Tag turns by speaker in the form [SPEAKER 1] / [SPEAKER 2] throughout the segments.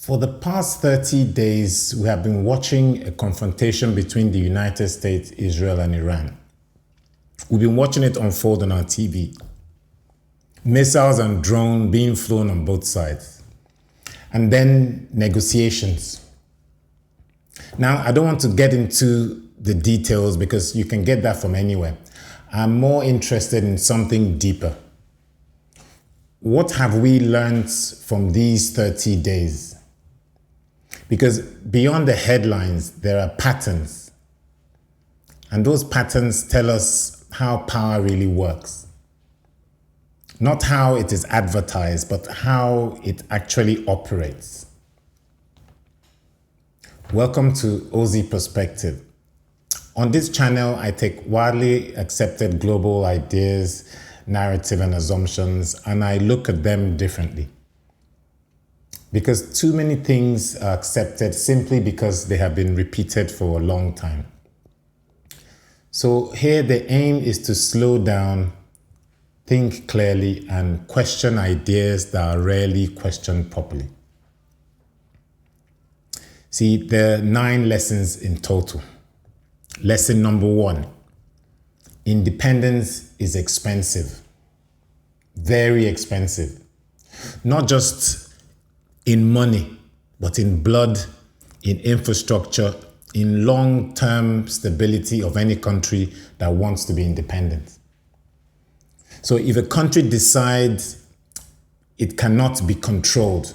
[SPEAKER 1] For the past 30 days, we have been watching a confrontation between the United States, Israel, and Iran. We've been watching it unfold on our TV. Missiles and drones being flown on both sides. And then negotiations. Now, I don't want to get into the details because you can get that from anywhere. I'm more interested in something deeper. What have we learned from these 30 days? Because beyond the headlines, there are patterns. And those patterns tell us how power really works. Not how it is advertised, but how it actually operates. Welcome to OZ Perspective. On this channel, I take widely accepted global ideas, narrative, and assumptions, and I look at them differently. Because too many things are accepted simply because they have been repeated for a long time. So here the aim is to slow down, think clearly, and question ideas that are rarely questioned properly. See, there are 9 lessons in total. Lesson number 1, independence is expensive, very expensive. Not just in money, but in blood, in infrastructure, in long-term stability of any country that wants to be independent. So if a country decides it cannot be controlled,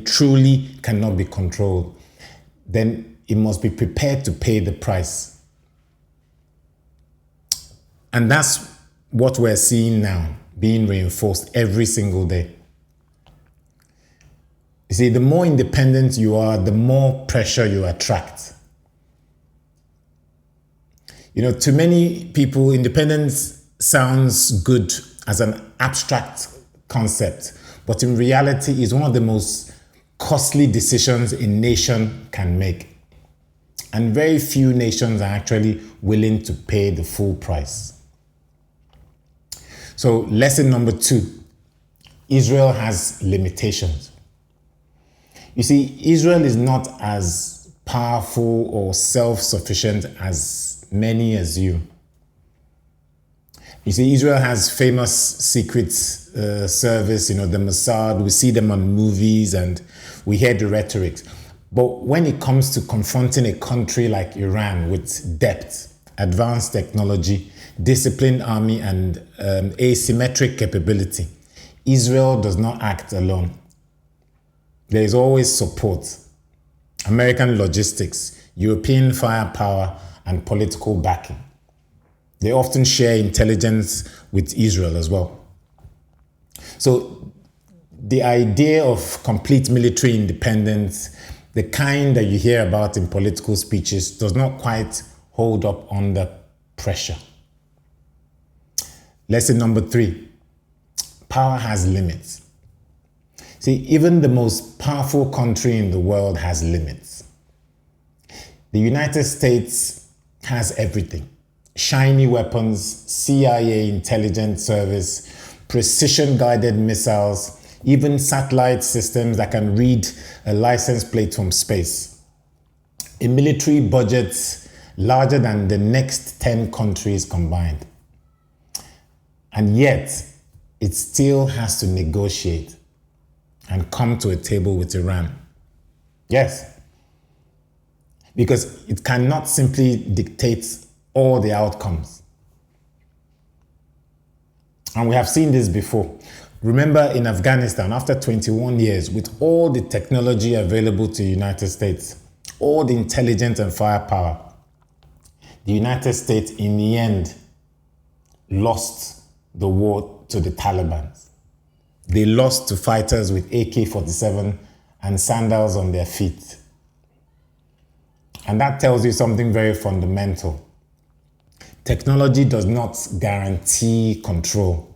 [SPEAKER 1] truly cannot be controlled, then it must be prepared to pay the price. And that's what we're seeing now, being reinforced every single day. You see, the more independent you are, the more pressure you attract. To many people, independence sounds good as an abstract concept, but in reality, it's one of the most costly decisions a nation can make. And very few nations are actually willing to pay the full price. So, lesson number 2, Israel has limitations. You see, Israel is not as powerful or self-sufficient as many assume. You see, Israel has famous secret service, the Mossad. We see them on movies and we hear the rhetoric. But when it comes to confronting a country like Iran with depth, advanced technology, disciplined army, and asymmetric capability, Israel does not act alone. There is always support, American logistics, European firepower, and political backing. They often share intelligence with Israel as well. So the idea of complete military independence, the kind that you hear about in political speeches, does not quite hold up under pressure. Lesson number 3, power has limits. See, even the most powerful country in the world has limits. The United States has everything. Shiny weapons, CIA intelligence service, precision-guided missiles, even satellite systems that can read a license plate from space. A military budget larger than the next 10 countries combined. And yet, it still has to negotiate and come to a table with Iran. Yes. Because it cannot simply dictate all the outcomes. And we have seen this before. Remember in Afghanistan, after 21 years, with all the technology available to the United States, all the intelligence and firepower, the United States in the end lost the war to the Taliban. They lost to fighters with AK-47 and sandals on their feet. And that tells you something very fundamental. Technology does not guarantee control,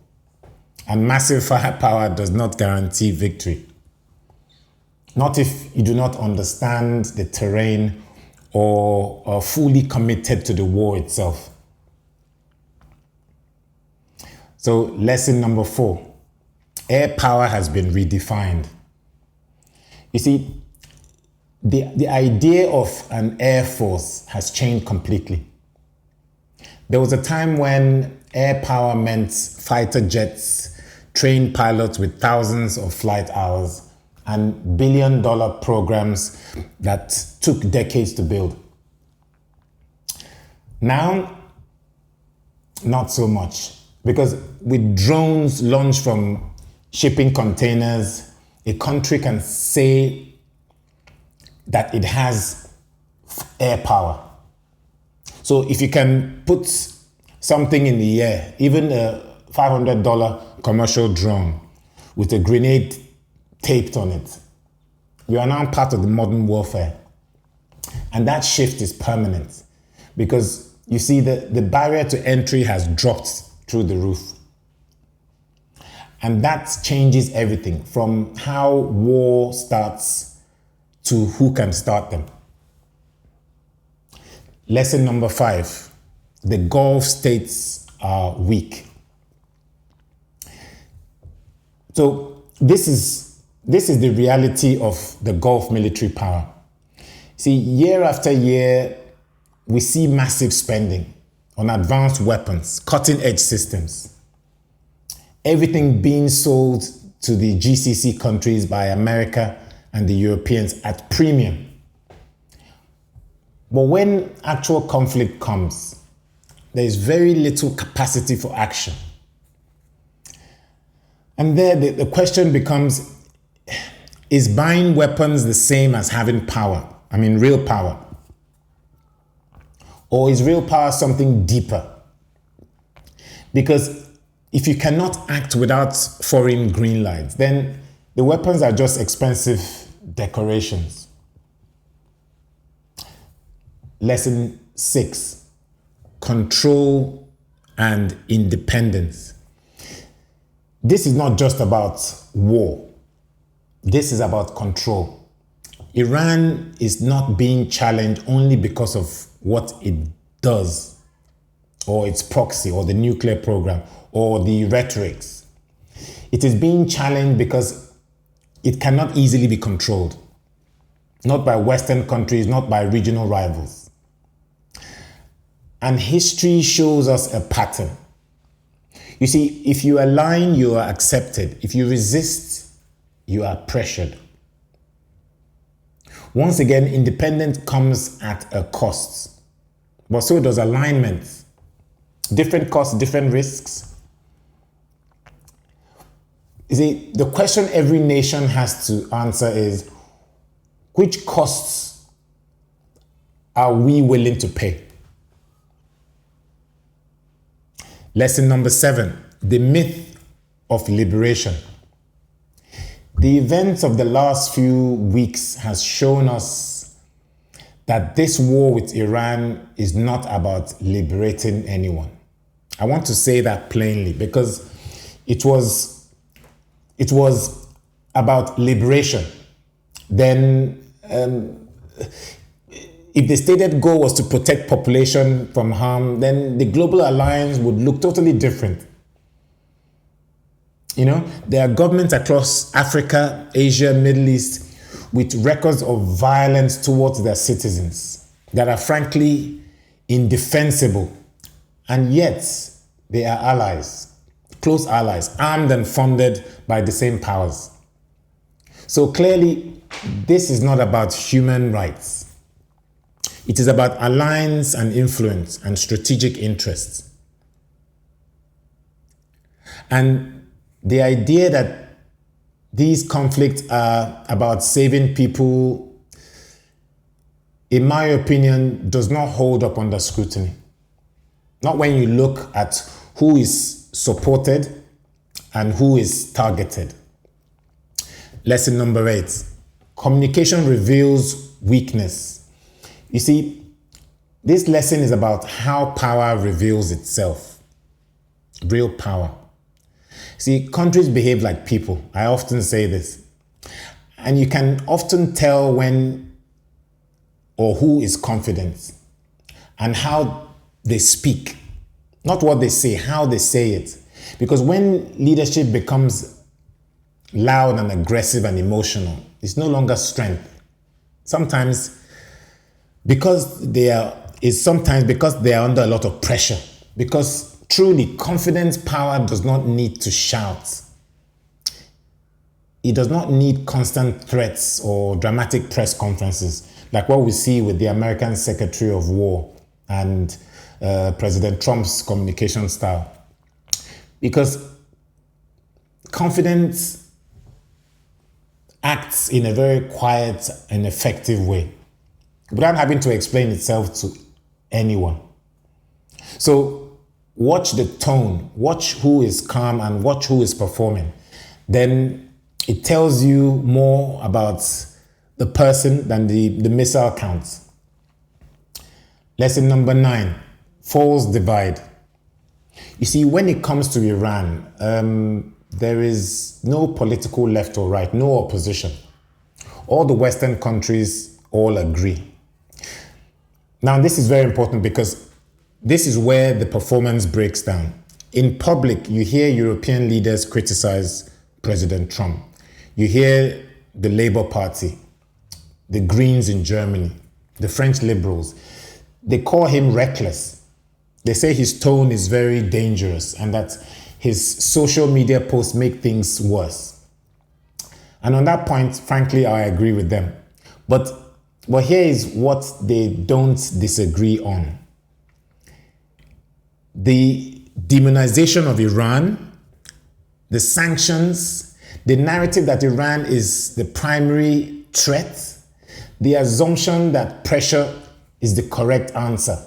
[SPEAKER 1] and massive firepower does not guarantee victory. Not if you do not understand the terrain or are fully committed to the war itself. So, lesson number 4, air power has been redefined. You see, the idea of an air force has changed completely. There was a time when air power meant fighter jets, trained pilots with thousands of flight hours, and billion-dollar programs that took decades to build. Now, not so much, because with drones launched from shipping containers, a country can say that it has air power. So if you can put something in the air, even a $500 commercial drone with a grenade taped on it, you are now part of the modern warfare. And that shift is permanent because you see the barrier to entry has dropped through the roof. And that changes everything from how war starts to who can start them. Lesson number 5, the Gulf states are weak. So this is the reality of the Gulf military power. See, year after year, we see massive spending on advanced weapons, cutting-edge systems. Everything being sold to the GCC countries by America and the Europeans at premium. But when actual conflict comes, there is very little capacity for action. And there the question becomes, is buying weapons the same as having power? I mean, real power. Or is real power something deeper? Because if you cannot act without foreign green lights, then the weapons are just expensive decorations. Lesson 6, control and independence. This is not just about war. This is about control. Iran is not being challenged only because of what it does, or its proxy, or the nuclear program, or the rhetorics. It is being challenged because it cannot easily be controlled. Not by Western countries, not by regional rivals. And history shows us a pattern. You see, if you align, you are accepted. If you resist, you are pressured. Once again, independence comes at a cost. But so does alignment. Different costs, different risks. You see, the question every nation has to answer is, which costs are we willing to pay? Lesson number 7, the myth of liberation. The events of the last few weeks has shown us that this war with Iran is not about liberating anyone. I want to say that plainly because it was about liberation. Then if the stated goal was to protect population from harm, then the global alliance would look totally different. You know, there are governments across Africa, Asia, Middle East with records of violence towards their citizens that are frankly indefensible. And yet they are allies, close allies, armed and funded by the same powers. So clearly, this is not about human rights. It is about alliance and influence and strategic interests. And the idea that these conflicts are about saving people, in my opinion, does not hold up under scrutiny. Not when you look at who is supported and who is targeted. Lesson number 8, communication reveals weakness. You see, this lesson is about how power reveals itself. Real power. See, countries behave like people. I often say this. And you can often tell when or who is confident and how they speak. Not what they say, how they say it. Because when leadership becomes loud and aggressive and emotional, it's no longer strength. sometimes sometimes because they are under a lot of pressure. Because truly, confident power does not need to shout. It does not need constant threats or dramatic press conferences, like what we see with the American Secretary of War and President Trump's communication style. Because confidence acts in a very quiet and effective way, without having to explain itself to anyone. So watch the tone, watch who is calm and watch who is performing. Then it tells you more about the person than the missile counts. Lesson number 9, false divide. You see, when it comes to Iran, there is no political left or right, no opposition. All the Western countries all agree. Now, this is very important because this is where the performance breaks down. In public, you hear European leaders criticize President Trump. You hear the Labour Party, the Greens in Germany, the French liberals. They call him reckless. They say his tone is very dangerous and that his social media posts make things worse. And on that point, frankly, I agree with them. But here is what they don't disagree on. The demonization of Iran, the sanctions, the narrative that Iran is the primary threat, the assumption that pressure is the correct answer.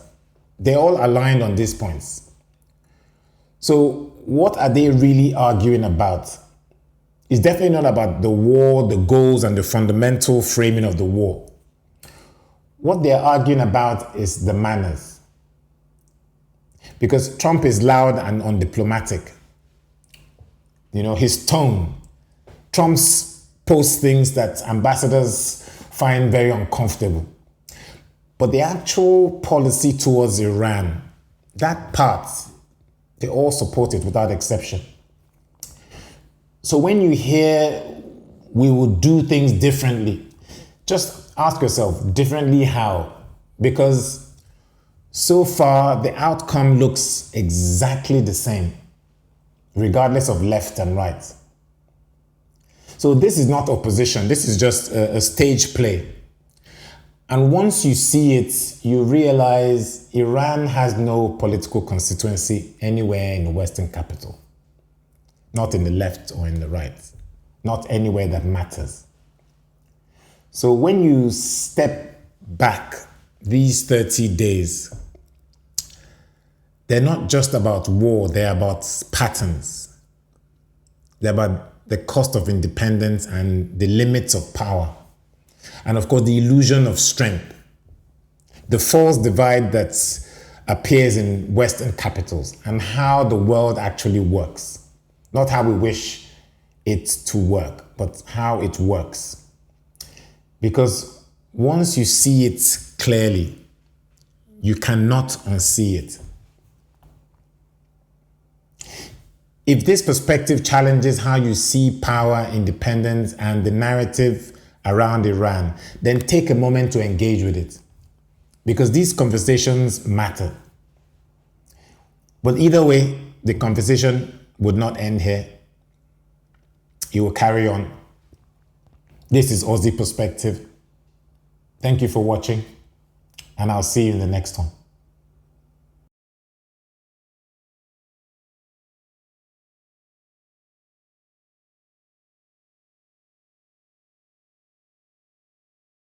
[SPEAKER 1] They're all aligned on these points. So what are they really arguing about? It's definitely not about the war, the goals, and the fundamental framing of the war. What they're arguing about is the manners. Because Trump is loud and undiplomatic. You know, his tone. Trump posts things that ambassadors find very uncomfortable. But the actual policy towards Iran, that part, they all support it without exception. So when you hear we will do things differently, just ask yourself, differently how? Because so far the outcome looks exactly the same, regardless of left and right. So this is not opposition, this is just a stage play. And once you see it, you realize Iran has no political constituency anywhere in the Western capital. Not in the left or in the right. Not anywhere that matters. So when you step back these 30 days, they're not just about war, they're about patterns. They're about the cost of independence and the limits of power. And of course, the illusion of strength, the false divide that appears in Western capitals and how the world actually works. Not how we wish it to work, but how it works. Because once you see it clearly, you cannot unsee it. If this perspective challenges how you see power, independence, and the narrative around Iran, then take a moment to engage with it. Because these conversations matter. But either way, the conversation would not end here. It will carry on. This is Aussie Perspective. Thank you for watching, and I'll see you in the next one.